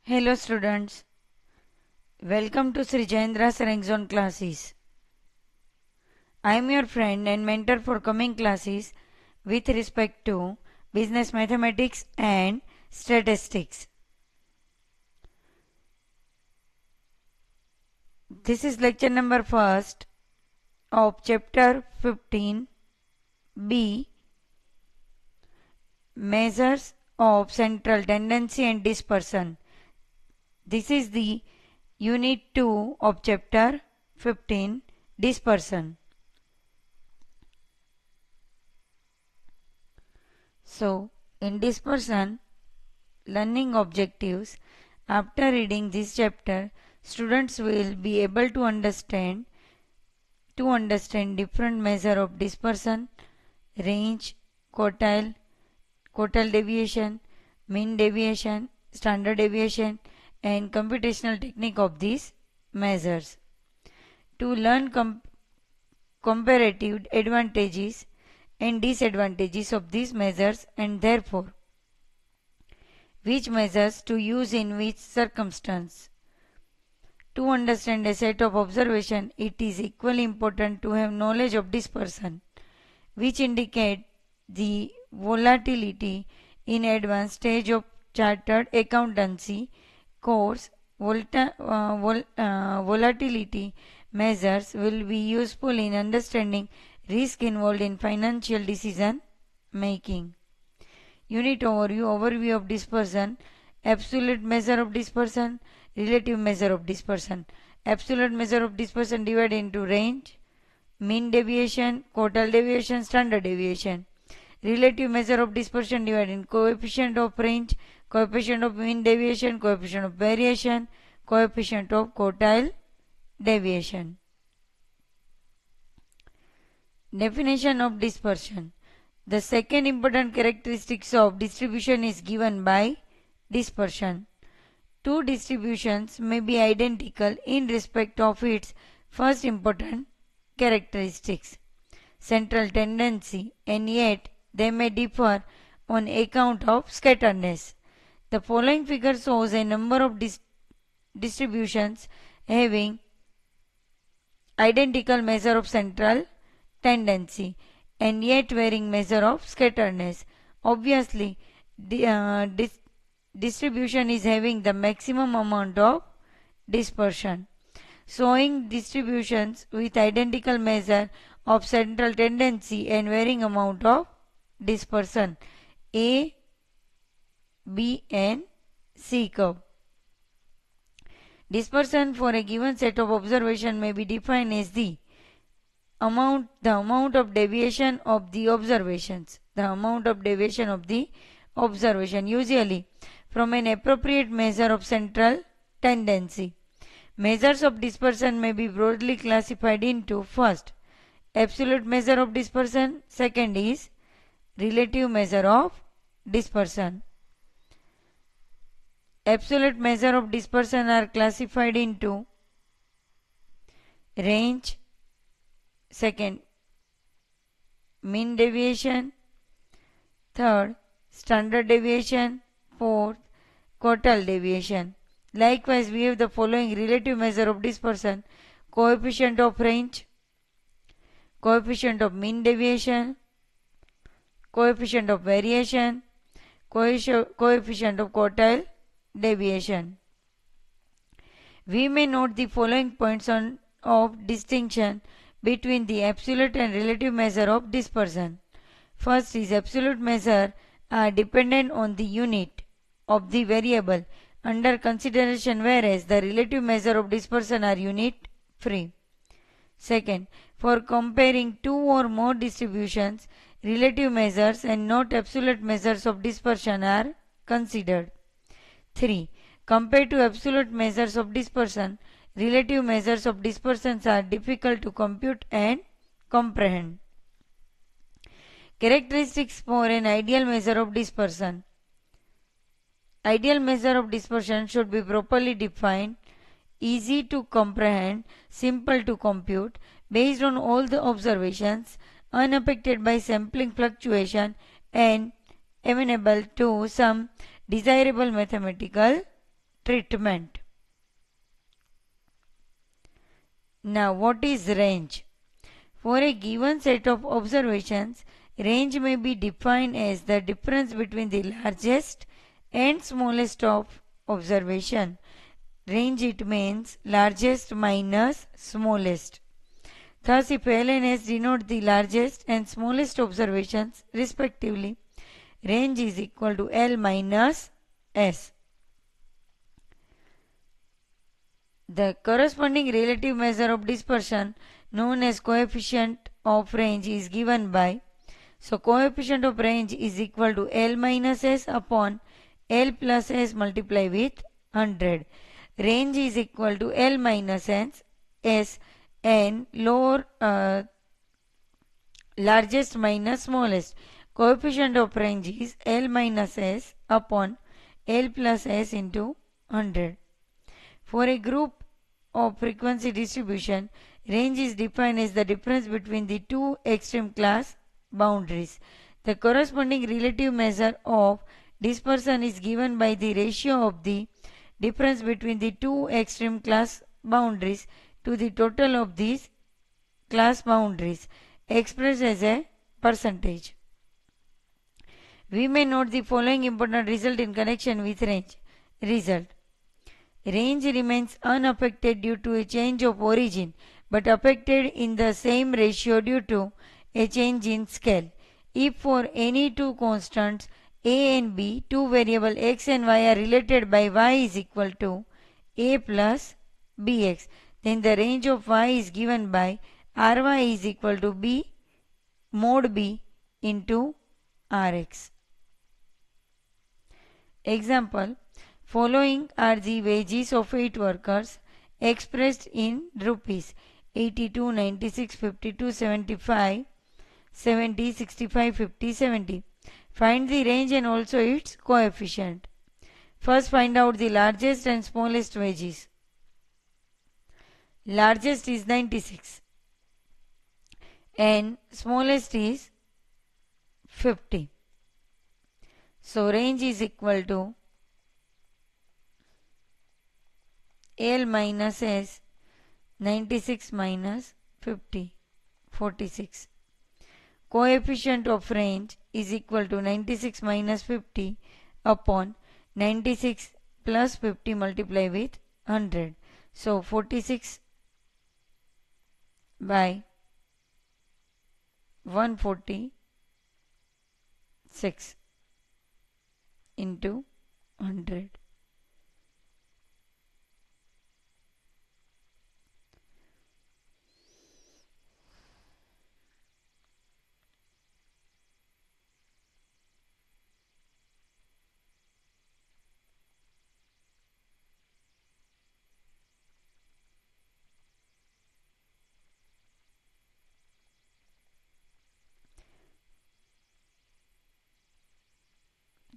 Hello students, welcome to Sri Jayendra's Rank Zone classes. I am your friend and mentor for coming classes with respect to business mathematics and statistics. This is lecture number first of chapter 15b, Measures of Central Tendency and Dispersion. This is the Unit 2 of chapter 15, Dispersion. So, in dispersion, learning objectives, after reading this chapter, students will be able to understand different measure of dispersion, range, quartile, quartile deviation, mean deviation, standard deviation, and computational technique of these measures. To learn comparative advantages and disadvantages of these measures, and therefore which measures to use in which circumstance. To understand a set of observation, it is equally important to have knowledge of dispersion, which indicate the volatility in advanced stage of chartered accountancy course. Volatility measures will be useful in understanding risk involved in financial decision making. Unit overview of dispersion, absolute measure of dispersion, relative measure of dispersion. Absolute measure of dispersion divided into range, mean deviation, quartile deviation, standard deviation. Relative measure of dispersion divided in coefficient of range, coefficient of mean deviation, coefficient of variation, coefficient of quartile deviation. Definition of dispersion. The second important characteristics of distribution is given by dispersion. Two distributions may be identical in respect of its first important characteristics, central tendency, and yet they may differ on account of scatteredness. The following figure shows a number of distributions having identical measure of central tendency and yet varying measure of scatteredness. Obviously, the distribution is having the maximum amount of dispersion. Showing distributions with identical measure of central tendency and varying amount of dispersion, A, B and C curve. Dispersion for a given set of observation may be defined as the amount of deviation of the observations, usually from an appropriate measure of central tendency. Measures of dispersion may be broadly classified into: first, absolute measure of dispersion; second is relative measure of dispersion. Absolute measure of dispersion are classified into range, second mean deviation, third standard deviation, fourth quartile deviation. Likewise, we have the following relative measure of dispersion: coefficient of range, coefficient of mean deviation, coefficient of variation, coefficient of quartile deviation. We may note the following points of distinction between the absolute and relative measure of dispersion. First is absolute measure are dependent on the unit of the variable under consideration, whereas the relative measure of dispersion are unit free. Second, for comparing two or more distributions, relative measures and not absolute measures of dispersion are considered. 3. Compared to absolute measures of dispersion, relative measures of dispersion are difficult to compute and comprehend. Characteristics for an ideal measure of dispersion. Ideal measure of dispersion should be properly defined, easy to comprehend, simple to compute, based on all the observations, unaffected by sampling fluctuation, and amenable to some desirable mathematical treatment. Now, what is range? For a given set of observations, range may be defined as the difference between the largest and smallest of observation. Range, it means largest minus smallest. Thus, if L and S denote the largest and smallest observations respectively, range is equal to L minus S. The corresponding relative measure of dispersion, known as coefficient of range, is given by, so coefficient of range is equal to L minus S upon L plus S multiplied with 100. Range is equal to L minus S and largest minus smallest. Coefficient of range is L minus S upon L plus S into 100. For a group of frequency distribution, range is defined as the difference between the two extreme class boundaries. The corresponding relative measure of dispersion is given by the ratio of the difference between the two extreme class boundaries to the total of these class boundaries, expressed as a percentage. We may note the following important result in connection with range. Result: range remains unaffected due to a change of origin, but affected in the same ratio due to a change in scale. If for any two constants a and b, two variables x and y are related by y is equal to a plus bx, then the range of y is given by ry is equal to b mod b into rx. Example: following are the wages of 8 workers expressed in rupees: 82, 96, 52, 75, 70, 65, 50, 70. Find the range and also its coefficient. First, find out the largest and smallest wages. Largest is 96 and smallest is 50. So range is equal to L minus S, 96 minus 50, 46. Coefficient of range is equal to 96 minus 50 upon 96 plus 50 multiplied with 100. So 46 by 146 into 100.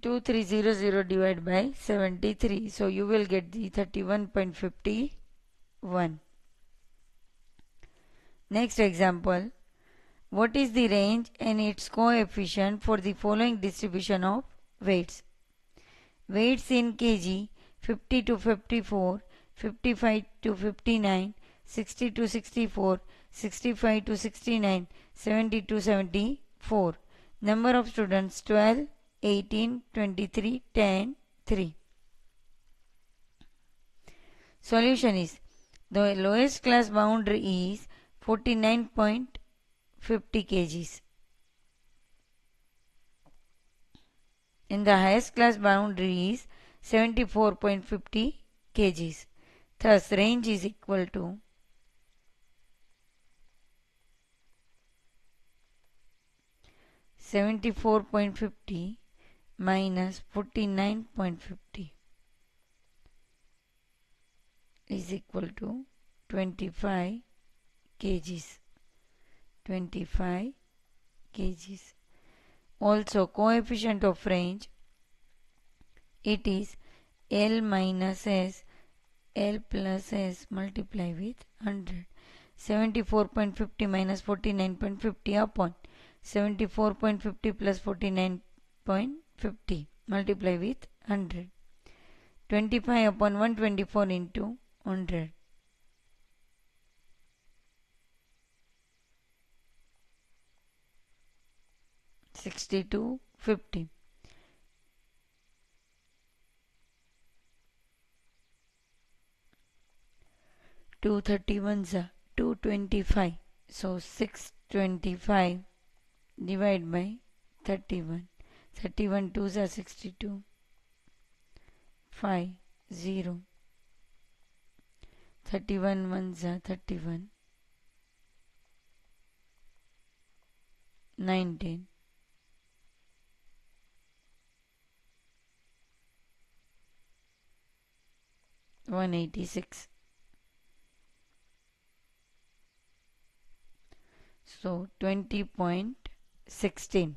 Two 300 divided by 73. So you will get the 31.51. Next example. What is the range and its coefficient for the following distribution of weights? Weights in kg: 50 to 54, 55 to 59, 60 to 64, 65 to 69, 70 to 74. Number of students: 12, 18, 23, 10, 3. Solution is: the lowest class boundary is 49.50 kgs and the highest class boundary is 74.50 kgs. Thus range is equal to 74.50 minus 49.50 is equal to 25 kgs. 25 kgs. Also coefficient of range, it is L minus S, L plus S multiplied with 100. 74.50 minus 49.50 upon 74.50 plus 49.50 multiply with 100. 25 upon 124 into 100. $62.50. 231 is 225. So 625 divided by 31. 31 2s are 62. 5 0. 31 1s are 31. 19. 186. So 20.16.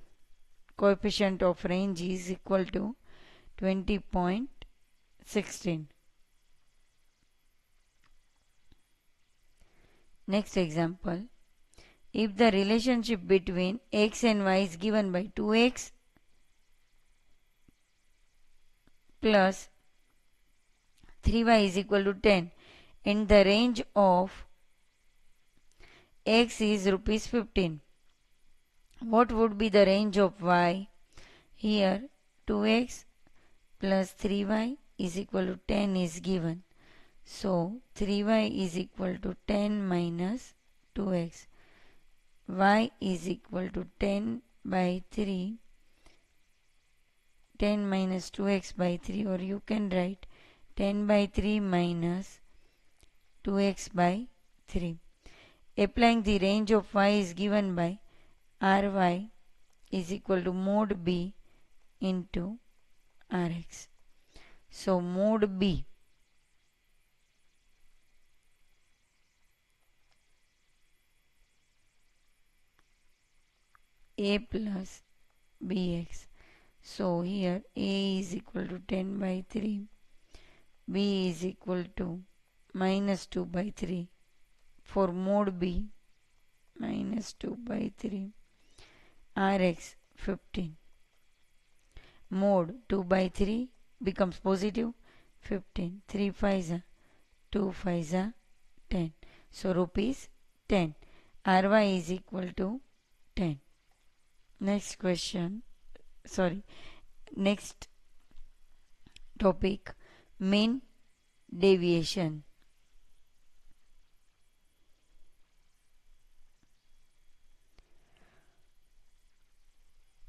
Coefficient of range is equal to 20.16. Next example. If the relationship between x and y is given by 2x plus 3y is equal to 10 and the range of x is rupees 15, what would be the range of y? Here 2x plus 3y is equal to 10 is given. So 3y is equal to 10 minus 2x. Y is equal to 10 by 3. 10 minus 2x by 3, or you can write 10 by 3 minus 2x by 3. Applying the range of y is given by ry is equal to mod b into rx. So mod b a plus bx. So here a is equal to 10 by 3, b is equal to minus 2 by 3. For mod b, minus 2 by 3, rx 15. Mod 2 by 3 becomes positive 15. 3 5s are 2 5s are 10. So rupees 10. Ry is equal to 10. Next question, next topic, mean deviation.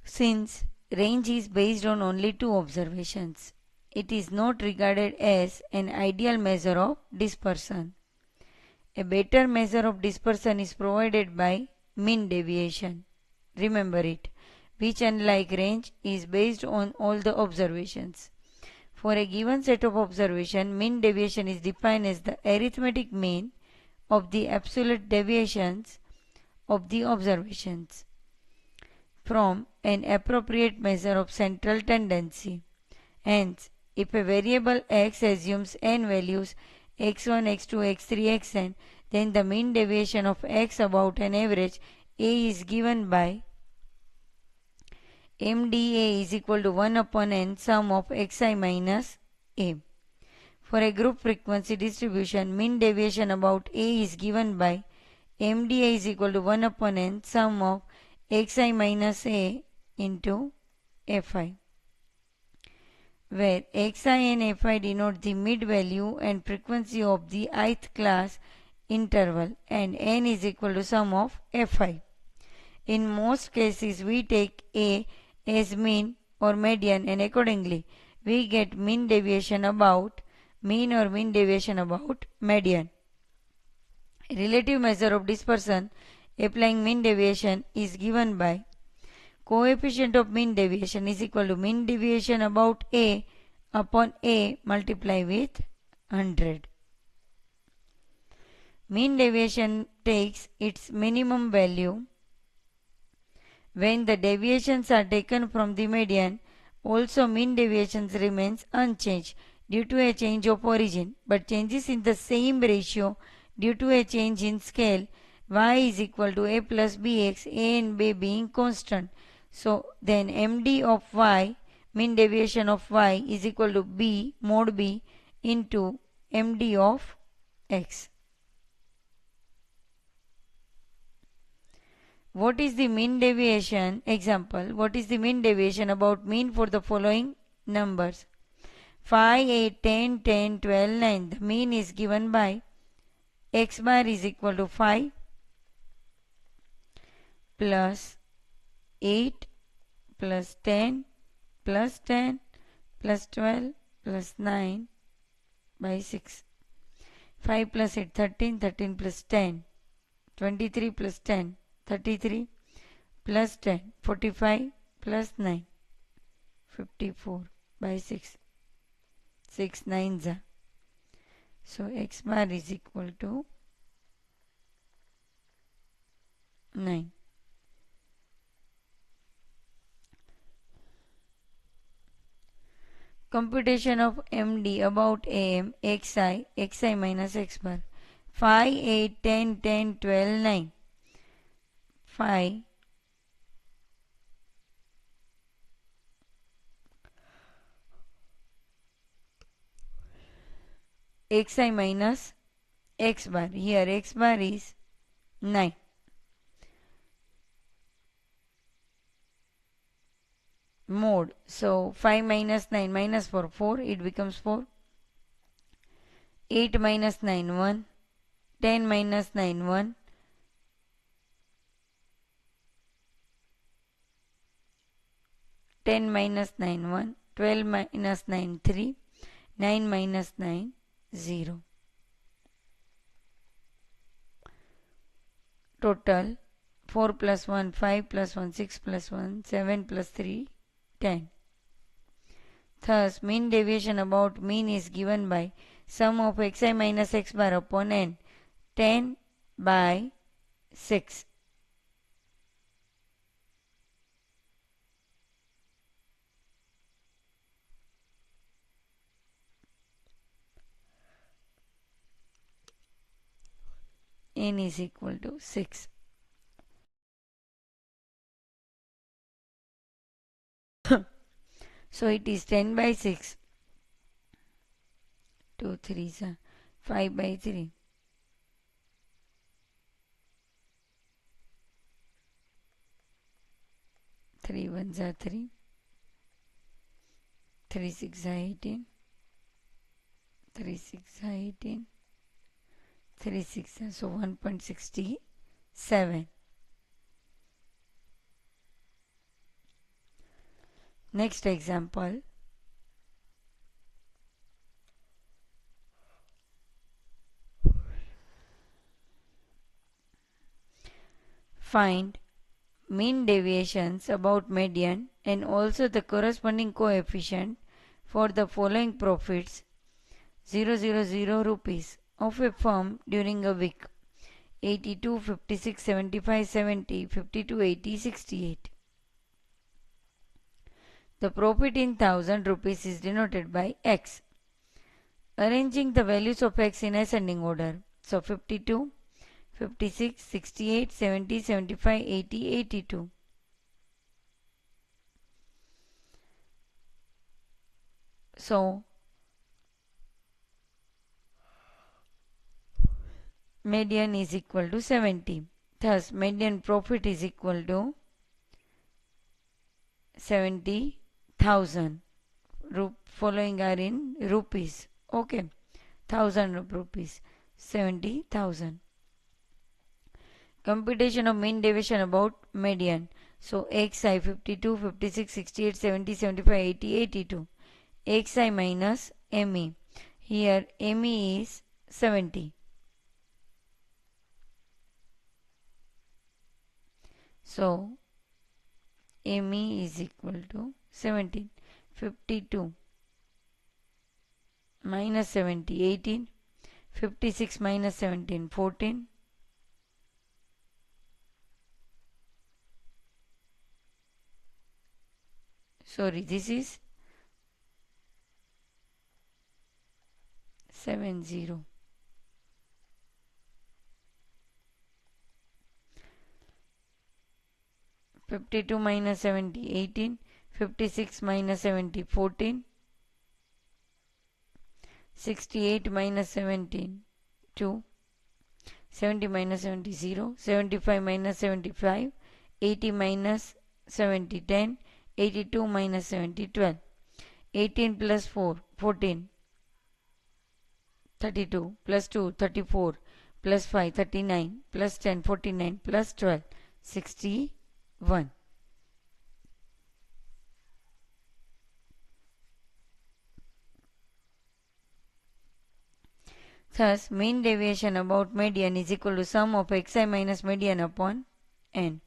Since range is based on only two observations, it is not regarded as an ideal measure of dispersion. A better measure of dispersion is provided by mean deviation. Remember it, which unlike range is based on all the observations. For a given set of observations, mean deviation is defined as the arithmetic mean of the absolute deviations of the observations from an appropriate measure of central tendency. Hence, if a variable x assumes n values x1, x2, x3, xn, then the mean deviation of x about an average a is given by MDA is equal to 1 upon n sum of xi minus a. For a group frequency distribution, mean deviation about a is given by MDA is equal to 1 upon n sum of xi minus a into fi, where xi and fi denote the mid value and frequency of the ith class interval and n is equal to sum of fi. In most cases, we take a as mean or median and accordingly we get mean deviation about mean or mean deviation about median. Relative measure of dispersion applying mean deviation is given by coefficient of mean deviation is equal to mean deviation about a upon a multiplied with 100. Mean deviation takes its minimum value when the deviations are taken from the median. Also mean deviations remains unchanged due to a change of origin, but changes in the same ratio due to a change in scale. Y is equal to a plus bx, a and b being constant. So then MD of y mean deviation of y is equal to b mod b into md of x. What is the mean deviation? Example, what is the mean deviation about mean for the following numbers? 5, 8, 10, 10, 12, 9. The mean is given by x bar is equal to 5 plus 8 plus 10 plus 10 plus 12 plus 9 by 6. 5 plus 8, 13, 13 plus 10, 23 plus 10, 33 plus 10, 45 plus 9, 54 by 6. 6 9s are. So x bar is equal to 9. Computation of MD about AM, xi minus x bar. 5, 8, 10, 10, 12, 9. 5, xi minus x bar. Here x bar is 9. Mode. So 5 minus 9 minus 4, 4. It becomes 4. 8 minus 9, 1. 10 minus 9, 1. 10 minus 9, 1. 12 minus 9, 3. 9 minus 9, 0. Total 4 plus 1, 5 plus 1, 6 plus 1, 7 plus 3, 10. Thus, mean deviation about mean is given by sum of xi minus x bar upon n, 10 by 6. N is equal to 6. So it is 10 by 6. 2 3s are 5 by 3. 3 1s are 3. 3 6 are 18. 3 6 are 18. 3 6 are so 1.67. Next example. Find mean deviations about median and also the corresponding coefficient for the following profits 000 rupees of a firm during a week: 82, 56, 75, 70, 52, 80, 68. The profit in 1000 rupees is denoted by x. Arranging the values of x in ascending order. So 52, 56, 68, 70, 75, 80, 82. So median is equal to 70. Thus median profit is equal to 70,000. Following are in rupees. Okay. 1000 rupees. 70,000. Computation of mean deviation about median. So xi 52, 56, 68, 70, 75, 80, 82. xi minus me. Here me is 70. So me is equal to 17. 52 minus 70, 18. 56 minus 17, 14. Sorry, this is 70. 52 minus 70, 18. 56 minus 70, 14. 68 minus 17, 2. 70 minus 70, 0. 75 minus 75, 80 minus 70, 10. 82 minus 70, 12. 18 plus 4, 14. 32 plus 2, 34. Plus 5, 39. Plus 10, 49. Plus 12, 61. Thus, mean deviation about median is equal to sum of xi minus median upon n.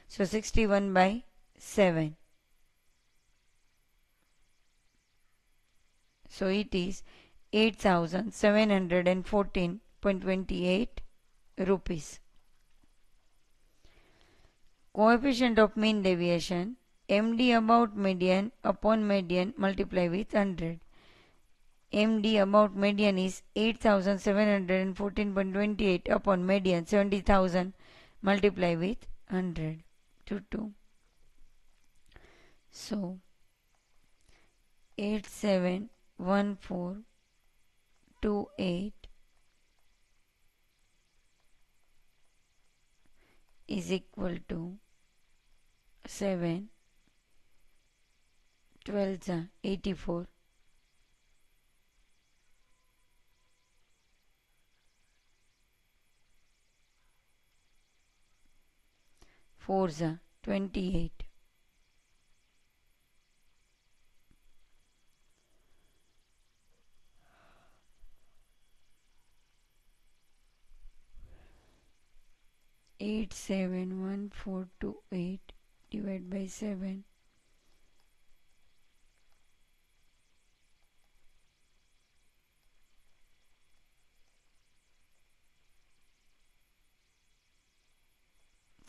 So, 61 by 7. So, it is 8,714.28 rupees. Coefficient of mean deviation, MD about median upon median multiply with 100. MD about median is 8,714.28 upon median 70,000 multiply with 100 to 2. So 871428 is equal to 7 12 84. 4 28. 871428 divided by 7.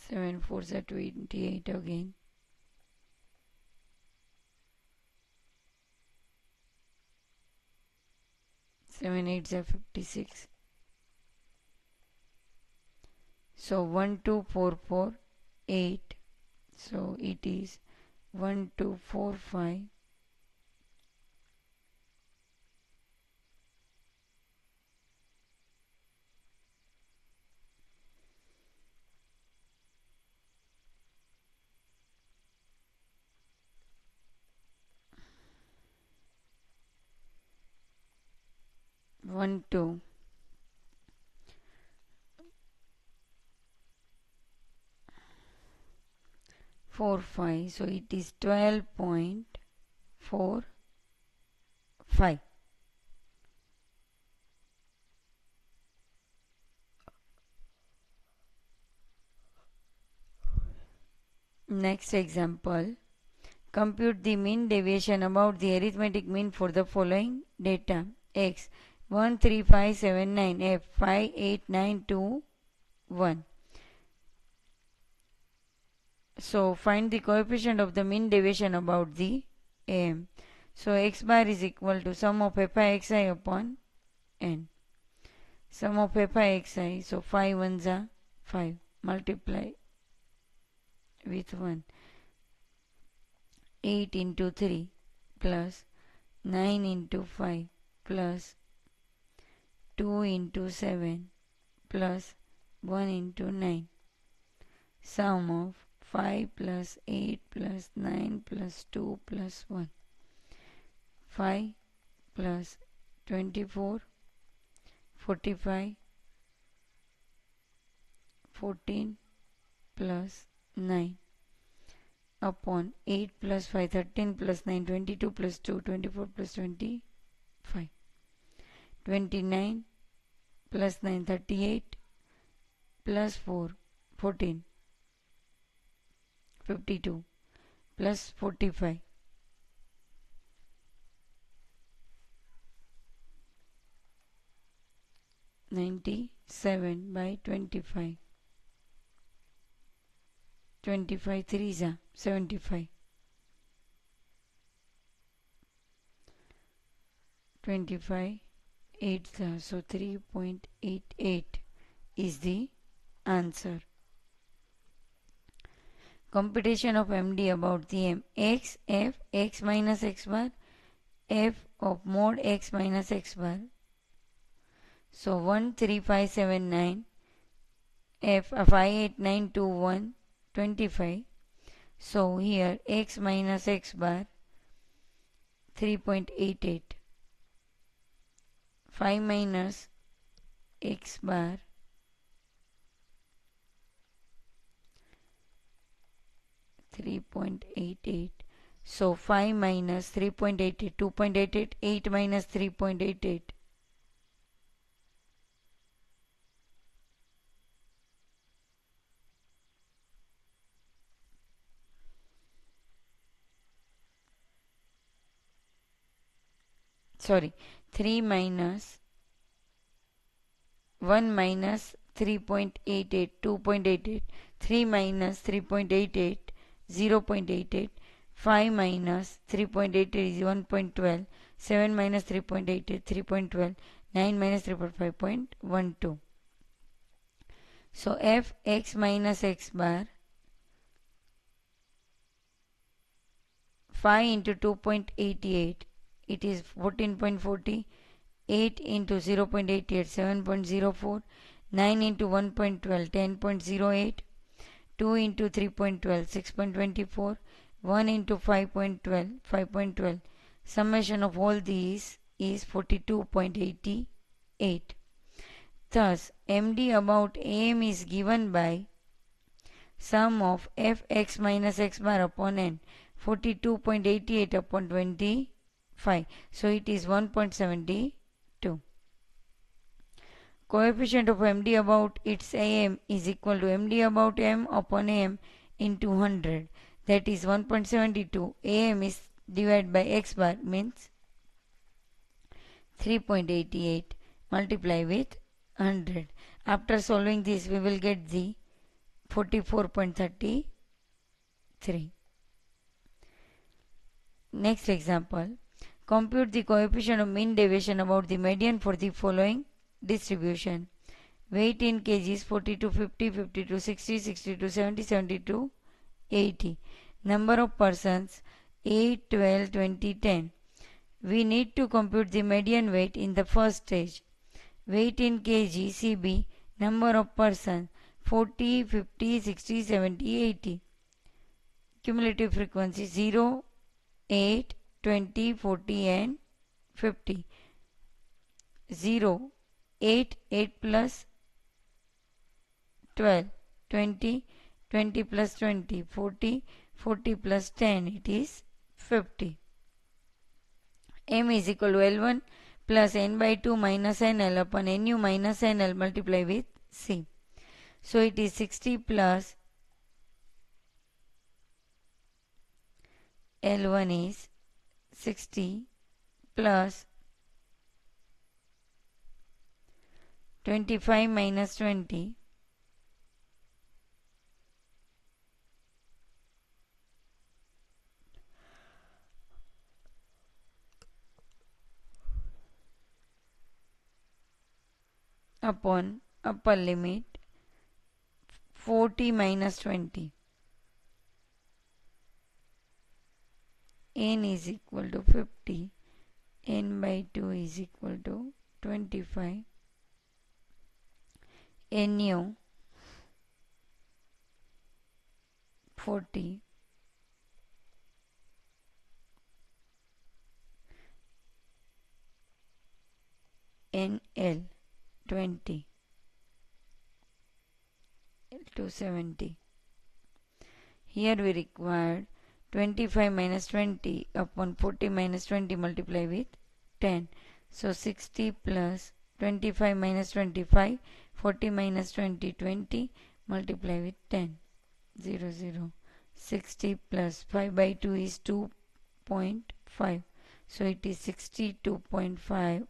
7 4s are 28 again. 7 8s are 56. So 12448. So it is 1245. 1245. So it is 12.45. Next example. Compute the mean deviation about the arithmetic mean for the following data. X 13579, F 58921. So find the coefficient of the mean deviation about the AM. So x bar is equal to sum of fi xi upon n. Sum of fi xi, so 5 ones are 5, multiply with 1. 8 into 3 plus 9 into 5 plus 2 into 7 plus 1 into 9. Sum of 5 plus 8 plus 9 plus 2 plus 1. 5 plus 24, 45, 14 plus 9 upon 8 plus 5, 13 plus 9, 22 plus 2, 24 plus 25. 29 plus 9, 38 plus 4, 14. 52 plus 45. 97 by 25. 25 3s are 75. 25 8s are, so 3.88 is the answer. Computation of MD about the M. X, F, X minus X bar, F of mod X minus X bar. So 13579, F 58921, 25. So here X minus X bar 3.88, 5 minus X bar 3.88. So 5 minus 3.88, 2.88, 8 minus 3.88. Sorry, 3 minus 1 minus 3.88, 2.88, 3 minus 3.88, 0.88, 5 minus 3.88 is 1.12, 7 minus 3.88, 3.12, 9 minus 3.5, 5.12. So f x minus x bar 5 into 2.88, it is 14.40, 8 into 0.88, 7.04, 9 into 1.12, 10.08, 2 into 3.12, 6.24, 1 into 5.12, 5.12. Summation of all these is 42.88. Thus, MD about AM is given by sum of fx minus x bar upon n, 42.88 upon 25. So it is 1.72. Coefficient of MD about its AM is equal to MD about M upon AM into 100. That is 1.72. AM is divided by x bar means 3.88 multiply with 100. After solving this, we will get the 44.33. Next example. Compute the coefficient of mean deviation about the median for the following distribution. Weight in kgs 42, 50, 52, 60, 62, 70, 72, 80. Number of persons 8, 12, 20, 10. We need to compute the median weight in the first stage. Weight in kg CB, number of persons 40, 50, 60, 70, 80. Cumulative frequency 0, 8, 20, 40 and 50. 0, 8, 8 plus 12, 20, 20 plus 20, 40, 40 plus 10, it is 50. M is equal to L1 plus n by 2 minus nl upon nu minus nl multiply with C. So it is 60 plus L1 is 60 plus 25 minus 20 upon upper limit 40 minus 20. N is equal to 50. N by 2 is equal to 25. Nu 40. NL 20. L2 70. Here we required 25 minus 20 upon 40 minus 20 multiply with 10. So 60 plus 25 minus 25, 40 minus 20, 20 multiply with 10. 0, 0. 60 plus 5 by 2 is 2.5. So it is 62.5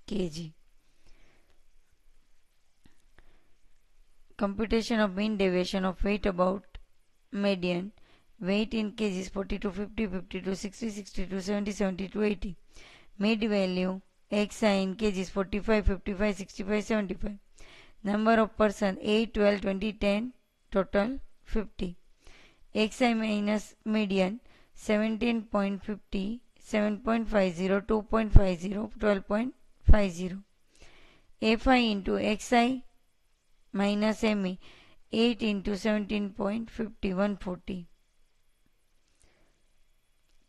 kg. Computation of mean deviation of weight about median. Weight in kgs 42, 50, 52, 60, 62, 70, 72, 80. Mid value xi in kgs 45, 55, 65, 75. Number of person 8, 12, 20, 10, total 50. xi minus median 17.50, 7.50, 2.50, 12.50. fi into xi minus me 8 into 17.50, 140.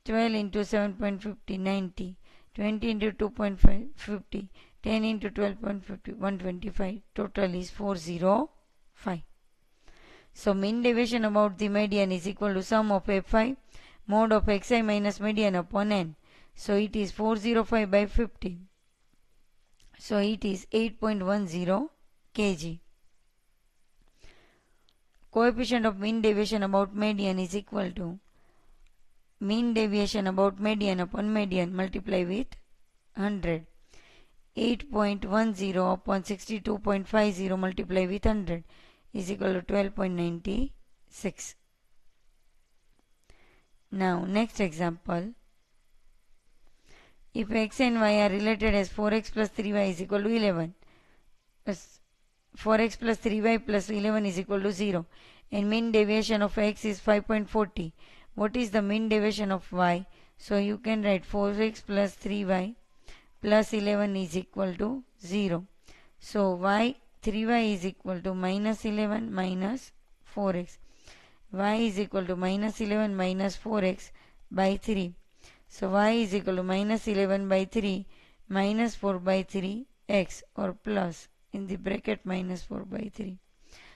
12 into 7.50, 90. 20 into 2.50, 10 into 12.50, 125. Total is 405. So mean deviation about the median is equal to sum of fi mod of xi minus median upon n. So it is 405 by 50. So it is 8.10 kg. Coefficient of mean deviation about median is equal to mean deviation about median upon median multiply with 100. 8.10 upon 62.50 multiply with 100 is equal to 12.96. Now next example. If x and y are related as 4x plus 3y is equal to 11, 4x plus 3y plus 11 is equal to 0, and mean deviation of x is 5.40. What is the mean deviation of y? So you can write 4x plus 3y plus 11 is equal to 0. So 3y is equal to minus 11 minus 4x. Y is equal to minus 11 minus 4x by 3. So y is equal to minus 11 by 3 minus 4 by 3 x, or plus in the bracket minus 4 by 3.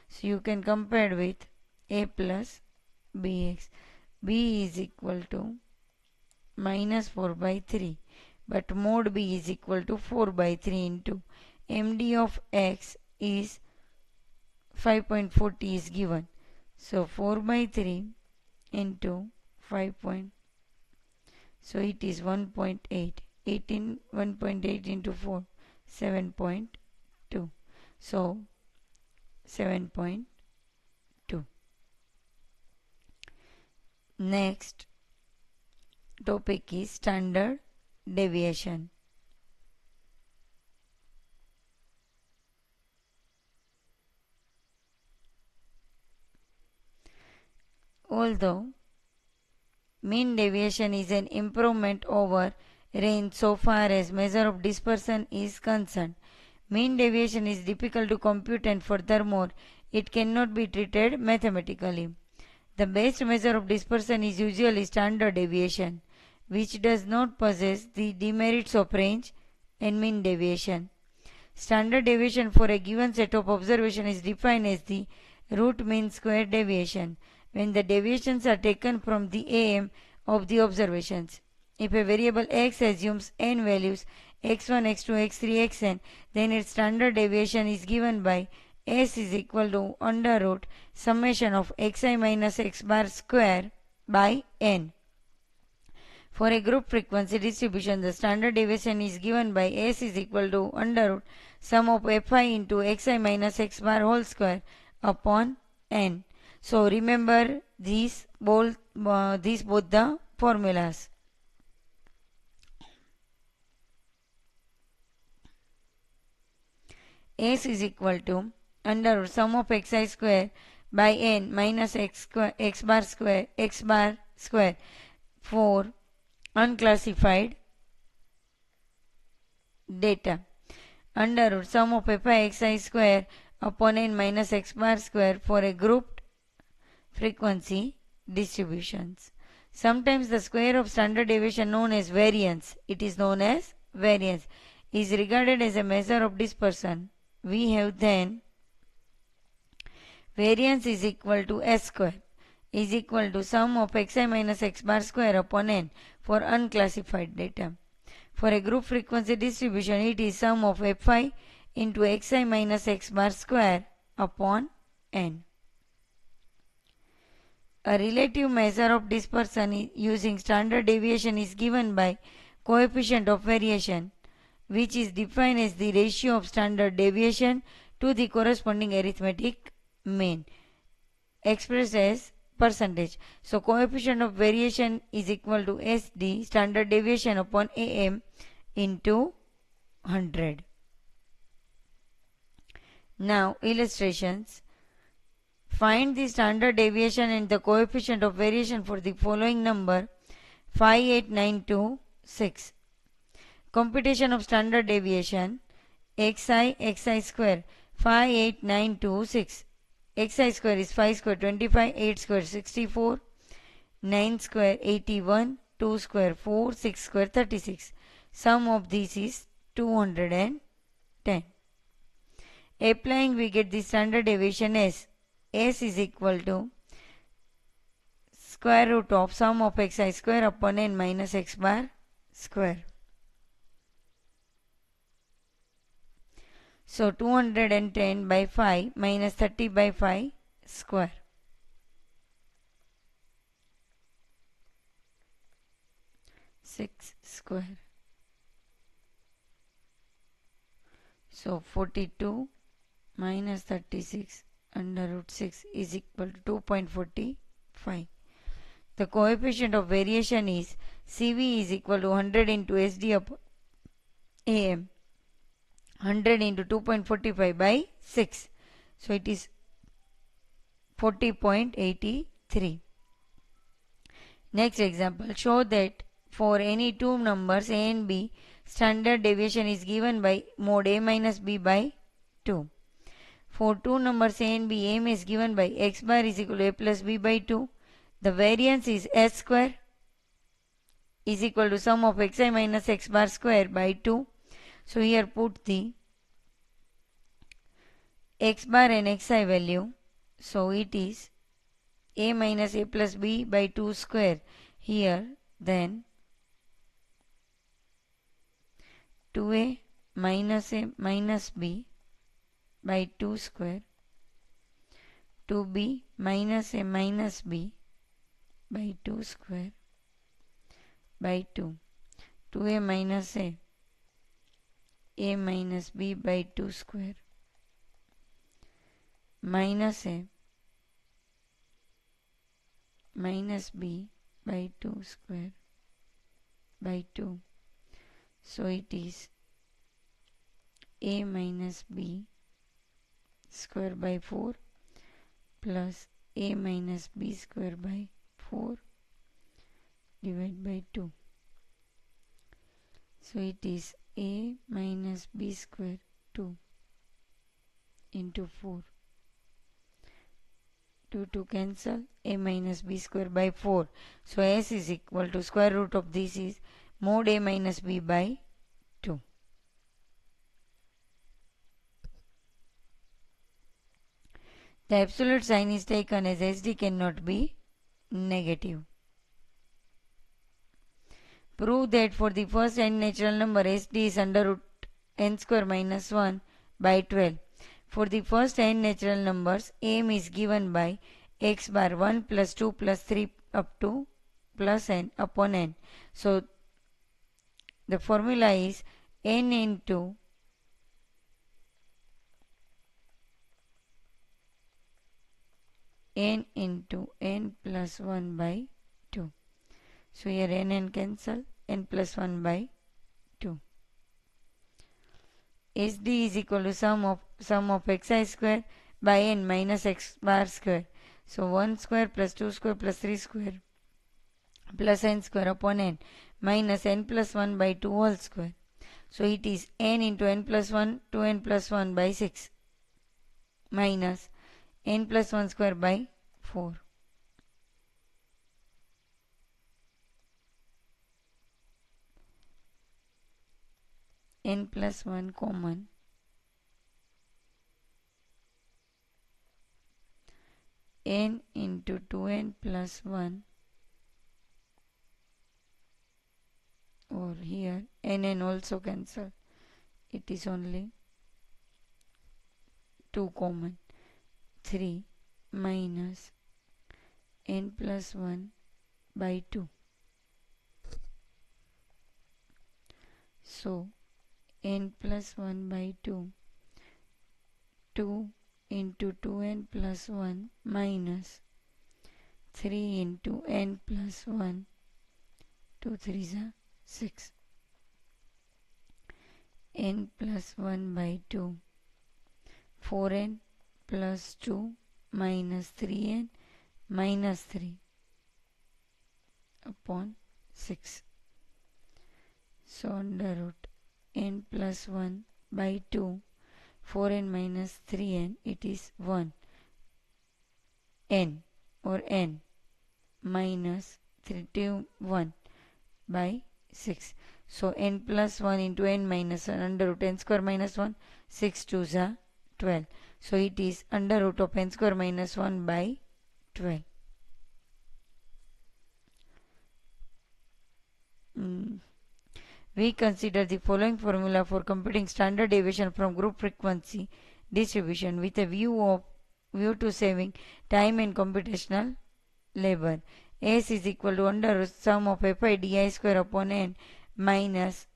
So you can compare with a plus bx. B is equal to minus 4 by 3, but mod b is equal to 4 by 3 into md of x is 5.40 is given. So 4 by 3 into 5. So it is 1.8. 1.8 into 4, 7.2. So 7.2. Next topic is standard deviation. Although mean deviation is an improvement over range so far as measure of dispersion is concerned, mean deviation is difficult to compute, and furthermore it cannot be treated mathematically. The best measure of dispersion is usually standard deviation, which does not possess the demerits of range and mean deviation. Standard deviation for a given set of observations is defined as the root mean square deviation when the deviations are taken from the AM of the observations. If a variable x assumes n values x1, x2, x3, xn, then its standard deviation is given by s is equal to under root summation of xi minus x bar square by n. For a group frequency distribution, the standard deviation is given by s is equal to under root sum of fi into xi minus x bar whole square upon n. So remember these both the formulas. S is equal to under root sum of xi square by n minus x bar square for unclassified data. Under root sum of fi xi square upon n minus x bar square for a grouped frequency distributions. Sometimes the square of standard deviation known as variance, is regarded as a measure of dispersion. We have then variance is equal to s square is equal to sum of xi minus x bar square upon n for unclassified data. For a group frequency distribution, it is sum of fi into xi minus x bar square upon n. A relative measure of dispersion using standard deviation is given by coefficient of variation, which is defined as the ratio of standard deviation to the corresponding arithmetic mean, expressed as percentage. So coefficient of variation is equal to SD, standard deviation upon AM, into 100. Now illustrations. Find the standard deviation and the coefficient of variation for the following number 58926. Computation of standard deviation xi square 58926. Xi square is 5 square 25, 8 square 64, 9 square 81, 2 square 4, 6 square 36. Sum of these is 210. Applying, we get the standard deviation S. S is equal to square root of sum of xi square upon n minus x bar square. So 210 by 5 minus 30 by 5 square. Square. So 42 minus 36 under root 6 is equal to 2.45. The coefficient of variation is CV is equal to 100 into SD upon AM. 100 into 2.45 by 6. So it is 40.83. Next example. Show that for any two numbers A and B, standard deviation is given by mod A minus B by 2. For two numbers A and B, M is given by x bar is equal to A plus B by 2. The variance is S square is equal to sum of xi minus x bar square by 2. So here put the x bar and xi value. So it is A minus A plus B by 2 square here, then 2A minus A minus B by 2 square, 2B minus A minus B by 2 square by 2, 2A minus A minus B by 2 square minus A minus B by 2 square by 2. So it is A minus B square by 4 plus A minus B square by 4 divided by 2. So it is A minus B square 2 into 4. 2 cancel, A minus B square by 4. So S is equal to square root of this is mod A minus B by 2. The absolute sign is taken as SD cannot be negative. Prove that for the first n natural number SD is under root n square minus 1 by 12. For the first n natural numbers, M is given by x bar 1 plus 2 plus 3 up to plus n upon n. So the formula is n into n plus 1 by 2. So here n cancel, n plus 1 by 2. SD is equal to sum of xi square by n minus x bar square. So 1 square plus 2 square plus 3 square plus n square upon n minus n plus 1 by 2 whole square. So it is n into n plus 1 to n plus 1 by 6 minus n plus 1 square by 4. N plus 1 common, n into 2n plus 1, or here n also cancel, it is only 2 common, 3 minus n plus 1 by 2. So n plus 1 by 2, 2 into 2n plus 1 minus 3 into n plus 1, 2 3s are 6, n plus 1 by 2, 4n plus 2 minus 3n minus 3 upon 6. So under root n plus 1 by 2, 4n minus 3n, it is 1 n or n minus 31 by 6. So n plus 1 into n minus 1 under root n square minus 1, 6 2s are 12. So it is under root of n square minus 1 by 12. We consider the following formula for computing standard deviation from group frequency distribution with a view to saving time and computational labor. S is equal to under root sum of fi di square upon n minus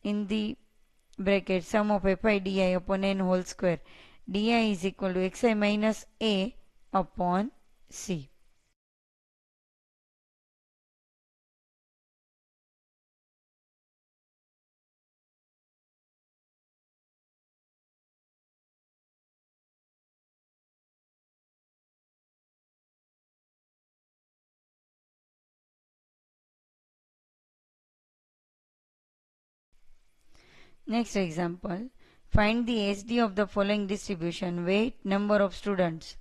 in the bracket sum of fi di upon n whole square. Di is equal to xi minus a upon c. Next example, find the SD of the following distribution: weight, number of students.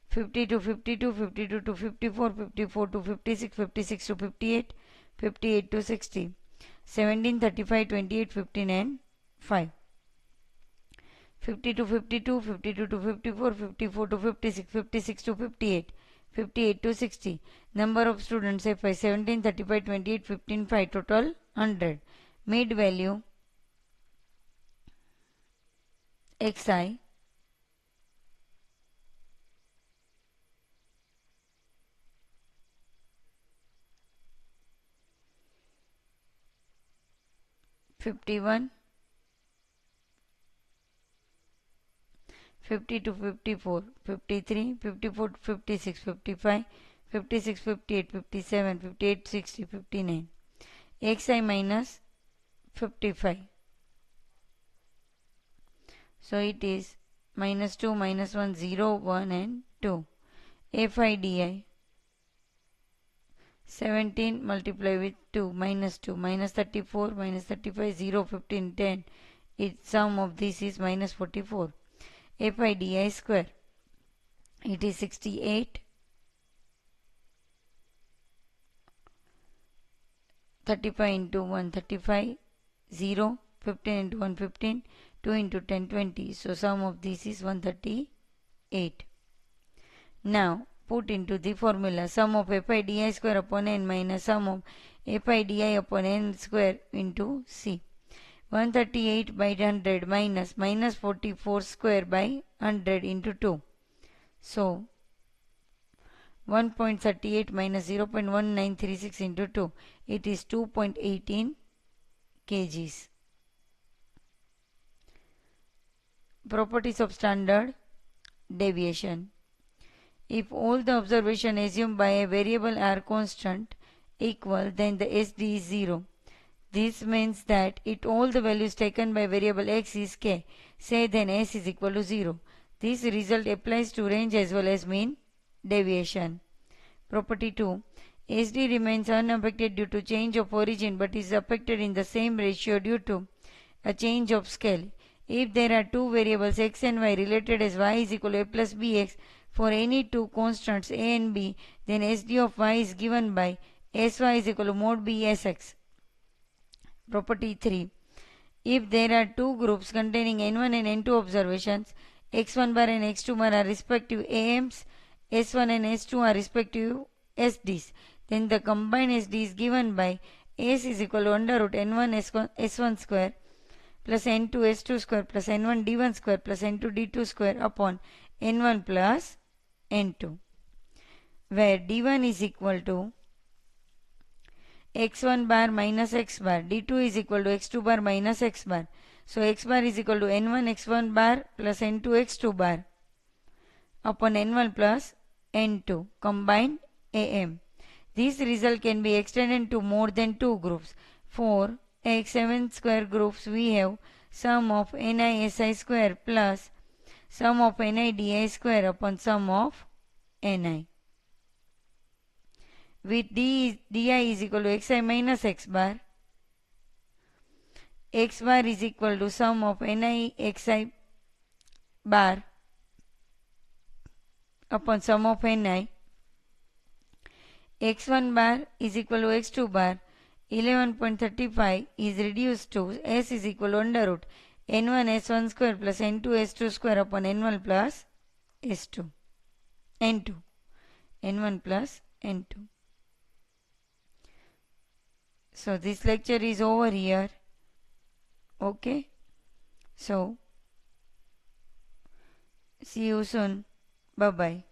50 to 52, 52 to 54, 54 to 56, 56 to 58, 58 to 60, 17, 35, 28, 15 and 5. 50 to 52, 52 to 54, 54 to 56, 56 to 58, 58 to 60. Number of students FI 17, 35, 28, 15, 5. Total 100. Mid value xi (51), 50 to 54, 53, 54 to 56, 55, 56, 58, 57, 58, 60, 59. xi minus 55. So it is minus 2, minus 1, 0, 1 and 2. fi di 17 multiply with 2, minus 2, minus 34, minus 35, 0, 15, 10. Its sum of this is minus 44. fi di square, it is 68. 35 into 1, 35, 0, 15 into 1, 15, 2 into 10, 20. So sum of this is 138. Now put into the formula sum of fi di square upon n minus sum of fi di upon n square into c. 138 by 100 minus minus 44 square by 100 into 2. So 1.38 minus 0.1936 into 2. It is 2.18 kgs. Properties of standard deviation. If all the observation assumed by a variable are constant equal, then the SD is 0. This means that if all the values taken by variable x is k, say then s is equal to 0. This result applies to range as well as mean deviation. Property 2. SD remains unaffected due to change of origin but is affected in the same ratio due to a change of scale. If there are two variables x and y related as y is equal to a plus bx for any two constants a and b, then SD of y is given by sy is equal to mod b sx. Property 3. If there are two groups containing n1 and n2 observations, x1 bar and x2 bar are respective AMs, s1 and s2 are respective SDs, then the combined SD is given by s is equal to under root n1 s1 square plus n2 s2 square plus n1 d1 square plus n2 d2 square upon n1 plus n2, where d1 is equal to x1 bar minus x bar, d2 is equal to x2 bar minus x bar. So x bar is equal to n1 x1 bar plus n2 x2 bar upon n1 plus n2 combined AM. This result can be extended to more than two groups. For x7 square groups we have sum of ni si square plus sum of ni di square upon sum of ni, with di is equal to xi minus x bar. X bar is equal to sum of ni xi bar upon sum of ni. x1 bar is equal to x2 bar. 11.35 is reduced to s is equal to under root n1 s1 square plus n2 s2 square upon n1 plus s2 n2 n1 plus n2. So this lecture is over here. Okay, so see you soon. Bye bye.